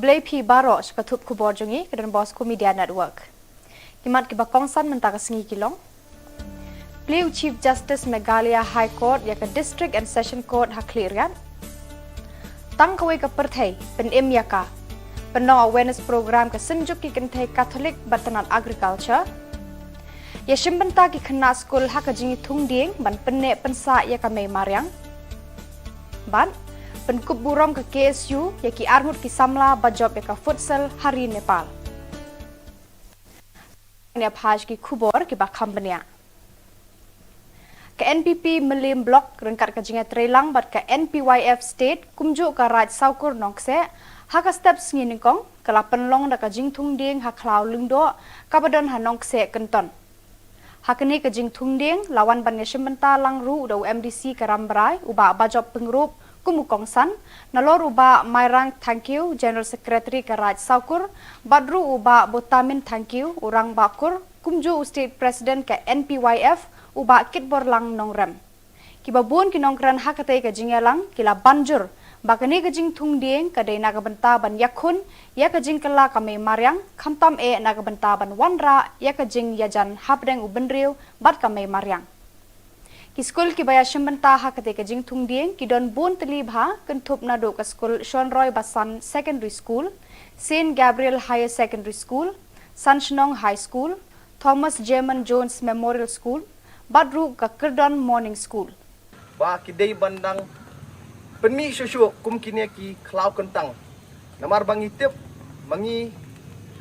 Keblai pi baros katup Khubor jongi kedan bosku media network. Kimat ki bakongsan mentaka sengi kilong. Pliu Chief Justice Meghalaya High Court ya ke District and Session Court haklirian. Tang kawai ke perthai penem yaka. Penong awareness program ke senjuk ki kentai Katolik Batanan Agriculture. Ya shimbenta ki kena skul hakajingi tungding ban penne pensa ya ka mai mariang. Ban penkup burom ke KSU ya ki armut ki samla bajob ya ka futsal hari Nepal. Ini apaj ki Khubor ki bakambania. Ke NPP Melim Blok rengkat ke jingat trelang bat ke NPYF State kumjuk ke Raj Saukur Nokse haka step nginingkong ke lapan long da ke jing tungding haklau lungdo kabadan hanongse kenton. Hakani ke jing tungding lawan banya shimbenta langru da UMDC ke Rambrai uba bajob pengrup kumukongsan nalor uba Mairang thank you General Secretary ke Raj Saukur badru uba Botamin thank you urang bakur kumju State President ke NPYF uba kitbor lang nongrem. Kibabun ki nongkran hakatai ke jingelang kila banjur bakani ke jing tungding ke dai naga benta ban yakun ya ke jing kala kame mariang khamtam e naga benta ban wanra ya ke jing yajan habdeng ubenriu bat kame mariang. Ki skul ki baya shimbenta hakatai ke jing tungding ki don bun telibha kentup nado ke skul Shonroy Basan Secondary School, Saint Gabriel Higher Secondary School, Sanshnong High School, Thomas German Jones Memorial School, Badru ke Kerdon Morning School. Ba kidai bandang penmi susu kum kini ki klau kentang. Namar bangi tip mangi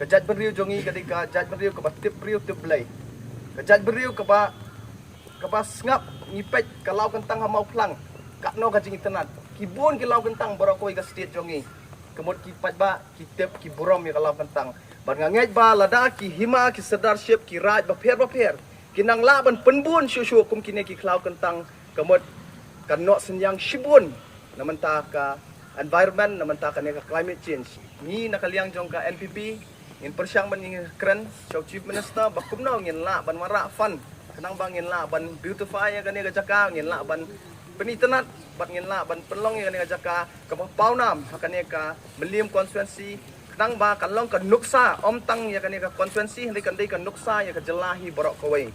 kejat beriu jongi ketika jat beriu ke tip beriu tip belai. Kejat beriu ke ba ngap ngipet kalau kentang hamau plang kat no kajing internet. Kibun ki lau kentang borokoi ke state jongi. Kemud ki pat ba ki tip ki burom ya kalau kentang. Ban ngangej ba lada ki hima ki sedarship ki raj ba per. Kinang laban penbun susu kum kini ki klau kentang kemud kanok senyang shibun namanta ka environment namanta ka climate change ni nakaliang jong ka NPP in persyang ban ngin kren chow chief minister bakum no ngin la ban mara fun kanang bang ngin la ban beautify ya kani ka jaka ngin la ban penitenat bat ngin la ban pelong ya kani ka jaka ka paunam hakani ka Melim constituency kanang ba kalong ka nuksa omtang ya kani ka constituency hindi kan dei ka nuksa ya ka jelahi borok kawai.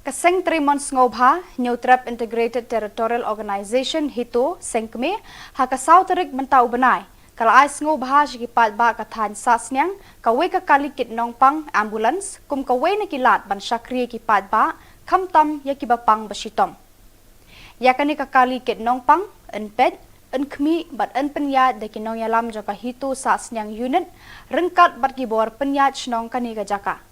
Kaseng Trimons Ngobha, New Trap Integrated Territorial Organization Hito, Sengkme, hakasaw tarik mentau benai. Kalau ais Ngobha sikipat ba kathan sasnyang, kawe ka kalikit nongpang ambulance, kum kawe na kilat ban syakri kipat ba, kamtam ya kibapang basitom. Yakani ka kalikit nongpang, enped, enkmi bat enpenyat da kinong yalam jaka Hito sasnyang unit, rengkat bat kibor penyat snong kani ka jaka.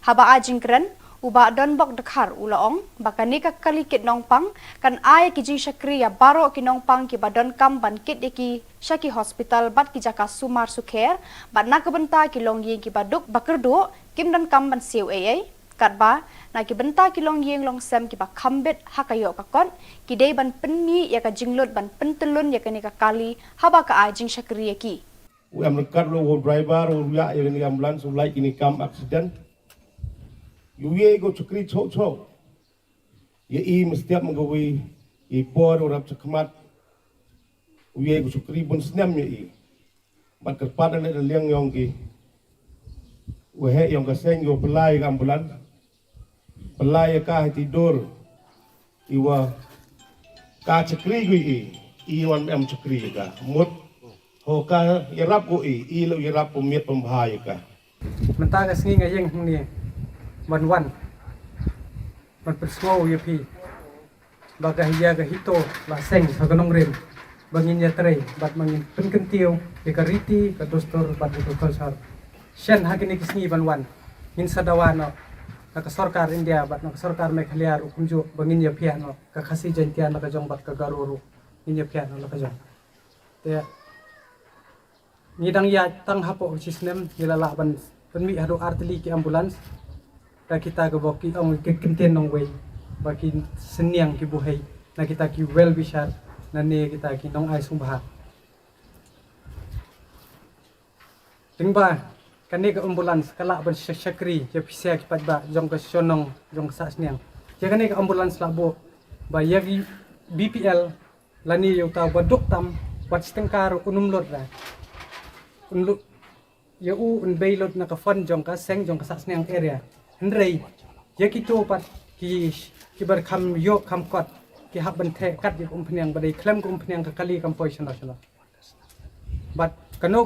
Haba ajing keren, uba donbok dekhar ulaong bakani ka kalikit nongpang kan ay ki jing syakri ya baro ki nongpang ki badon kam ban kit ki syaki hospital bat ki jaka sumar sukher bat nak benta ki longyeng ki baduk bakerdo kim dan kam ban siu ai katba na ki benta ki longyeng long sem ki ba khambet hakayo ka kon ki dei ban penmi ya ka jinglut ban pentelun ya kani ka kali haba ka ay jing syakri ki we am rekat lo driver o ya ni ambulance like ini kam accident Luye go cukri cok. Ye I mestiap menggawi I por orang cekmat. Luye go cukri pun senam ye I. Mat kerpadan ada liang yang ki. Wehe yang kaseng yo pelai ambulan. Pelai kah tidur. Iwa kah cukri go I. Iwan am cukri ka. Mut hoka yerap go I. I lo yerap pemiat pembahaya ka. Mentang asing ngayeng ni. Ban perswo yupi bagahia gahito laseng haganong rim bangin ya tray bat mangin penkentiu ka riti ka dostor bat itu kalsar shen hagini kisni ban min sadawano ka sarkar India bat ka sarkar Meghalaya kunju bangin ya piano ka khasi jantian ka jong bat ka garuru in ya piano ka jong te ngidang ya tang hapo sistem nilala ban penmi hadu artili ki ambulance da kita ke boki ong ke kenten nong wei baki senyang ki buhai na kita ki well bishar na ne kita ki nong ai sumbah tingba kani ke ambulance kala ban syakri je pisia ki patba jong ke sonong jong sa senyang je kani ke ambulance labo ba yagi BPL lani yo ta badok tam wat stengkar unum lor da unlut ya bailot na ka fund jong ka seng jong ka sasnang area hendrei ya kito pat ki bar kham yo kham kot ki hak ban the kat yo phnang badai klem kum phnang ka kali kam poi chana but kano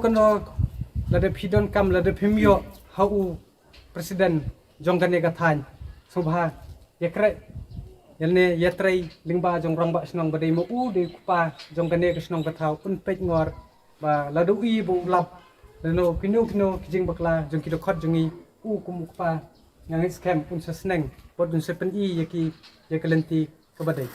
la de phidon kam la de phimyo hau president jong ka ne ka than subha yakre yalne yatrai lingba jong rangba snong badai mo de kupa jong ka ne ka snong ka thau un pek ngor ba la du i bu lap no kino kijing bakla jong kido khot jongi kum kupa yang scam un sasneng pot un sepen I yakalenti kabadai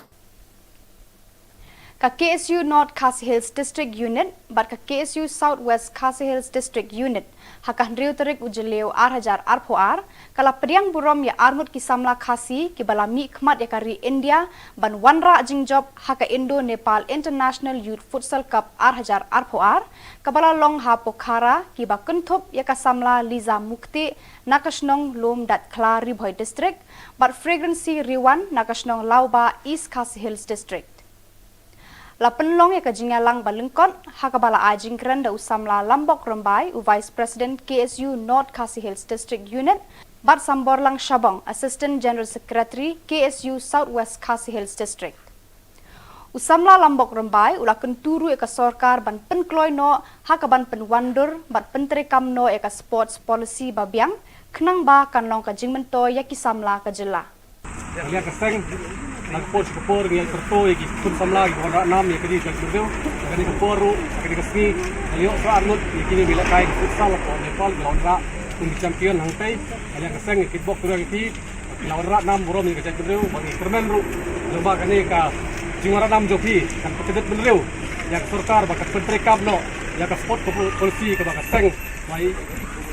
ka KSU North Khasi Hills District Unit bat ka KSU Southwest Khasi Hills District Unit hakan riu terik ujeleu 8,000 arpoar kala pediang burom ya armut ki samla khasi ki balami khmat ya kari India ban wanra jingjob haka Indo Nepal International Youth Futsal Cup 8,000 arpoar kabala long ha Pokhara ki ba kunthop ya ka samla Liza Mukti nakasnong lom dat kla ribhoi district bat fragrancy riwan nakasnong Lauba East Khasi Hills District la penlong ya kajingalang balengkot hakabala ajing keranda usamla Lambok Rombai u Vice President KSU North Khasi Hills District Unit bat sambor lang Shabong Assistant General Secretary KSU Southwest Khasi Hills District usamla Lambok Rombai ulakun turu eka sorkar ban penkloy no hakaban penwandur bat pentrekam no eka sports policy babiang kenang ba kanlong kajingmento ya kisamla ka Jylla ya kaseng nagpos Khubor ng serto igi kun samla igi wala nam ya kadi kalbeu kadi Khubor kadi kasni aliyo so arnut kini bila kai futsal ko Nepal lawanra kun champion hangtai ya kaseng kickbox turang ti lawanra nam burom igi kalbeu bagi permen ru lomba kani ka jingara nam jopi kan petedet benreu ya sarkar bakat pentri kabno ya ka sport policy ka kaseng mai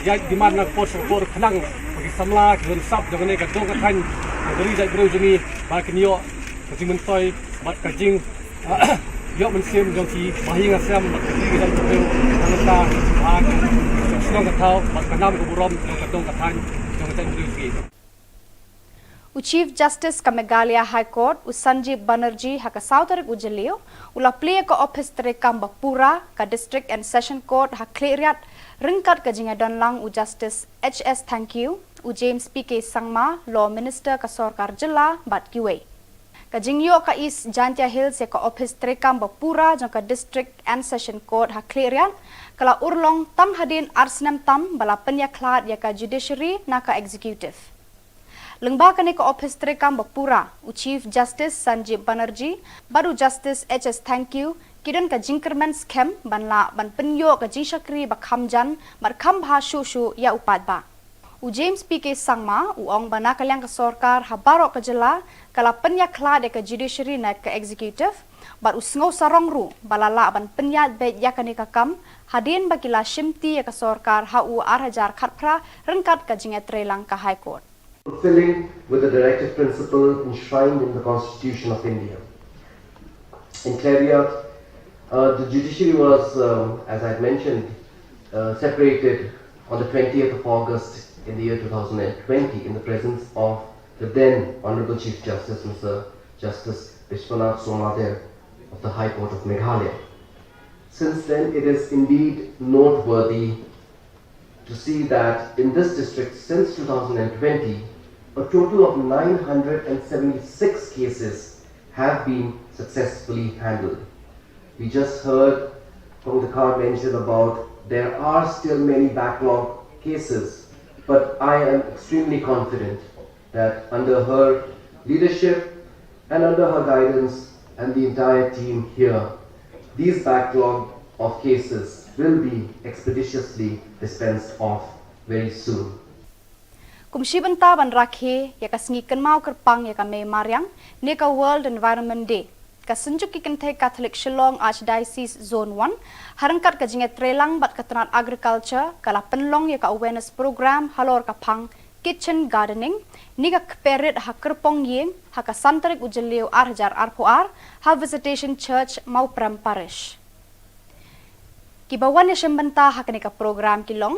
ya di mana pos Khubor kenang bagi samla kun sab jangane ka dong ka than dari jai bro jumi bakin yo kajing mentoy bat kajing yo mensim jongki bahi ngasam kajing dan bro angka bag senong katau bat kanam ko burom jong katang jong jai bro jumi Chief Justice ka Meghalaya High Court Sanjeev Banerjee haka Southern ujeleo ula play ka office terekam Bakpura ka District and Session Court ha cleariat ringkat kajinga donlang Justice HS Thank you James PK Sangma Law Minister ka Sarkar Jylla bat kiwe kajingyo ka East Jantia Hills ka office terekam Bakpura jong ka District and Session Court ha cleariat kala urlong tam hadin arsnam tam bala penyaklat ya ka judiciary na ka executive Lengba kani ka office terekam Bakpura Chief Justice Sanjeev Banerjee baru Justice HS Thank you kidan ka jingkerman scam banla ban penyo ka jishakri bakhamjan markham bha shu ya upad ba James PK Sangma ong bana kalyang ka sarkar habaro ka Jylla kala penyakla de ka judiciary na ka executive bar usngo sarong ru balala ban penyat be ya kani ka kam hadin bakila shimti ya ka sarkar ha u 8,000 khatpra rengkat ka jingetre lang ka high court fulfilling with the directive principle enshrined in the Constitution of India. In Clariot, the judiciary was, as I had mentioned, separated on the 20th of August in the year 2020 in the presence of the then Honorable Chief Justice, Mr. Justice Vishwanath Somadev of the High Court of Meghalaya. Since then, it is indeed noteworthy to see that in this district since 2020, a total of 976 cases have been successfully handled. We just heard from the card mention about there are still many backlog cases, but I am extremely confident that under her leadership and under her guidance and the entire team here, these backlog of cases will be expeditiously dispensed of very soon. Kumshibanta ban rakhe ya kasngi kanmau kerpang ya kame maryang ne ka World Environment Day ka senjuk kikenthe Catholic Shillong Archdiocese Zone 1 harangkat ka jinget trelang bat katranat agriculture kala penlong ya ka awareness program halor ka pang kitchen gardening ni ka kperit ha kerpong yeng ha ka santarik ujeleu 8,000 arpoar ha visitation church mau pram parish Kibawan ya shembanta hakani ka program kilong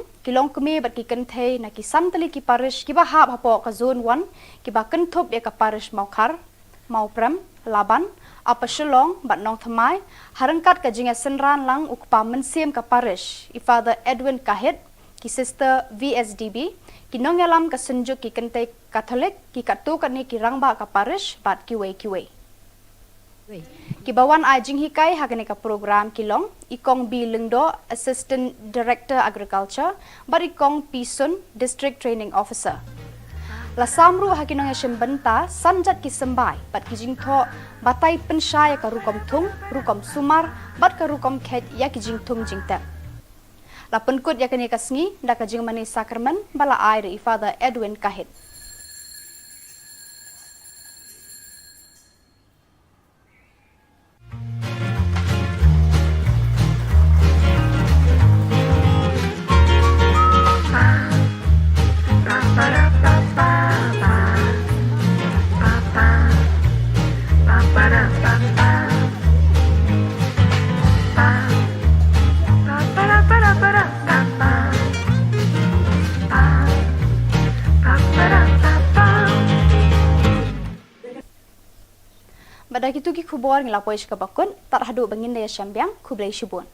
kumi bat kikenthe na kisantali ki parish kiba hap hapo ka zone 1 kiba kenthop ya ka parish maukar maupram laban Apa Shillong bat nong thamai harangkat ka jinga senran lang ukpa mensiem ka parish i Father Edwin Kahit ki sister VSDB ki nongelam ka senjuk ki kente Katolik ki katu ka ni ki rangba ka parish bat ki wei ki bawan ai jing hikai hagane ka program kilong ikong bi lengdo assistant director agriculture bat ikong pisun district training officer la samru hakinong yashim benta sanjat ki sembai bat ki jingtho batai pensyaya ka rukom tung rukom sumar bat ka rukom khet ya ki jingtung jingtep la penkut ya kani kasngi da ka jingmani sakramen bala air i Father Edwin Kahit. Pada kitu ki khubor ngilapoi ka bakun tar hadu bangin daya syambiang kublai shubun.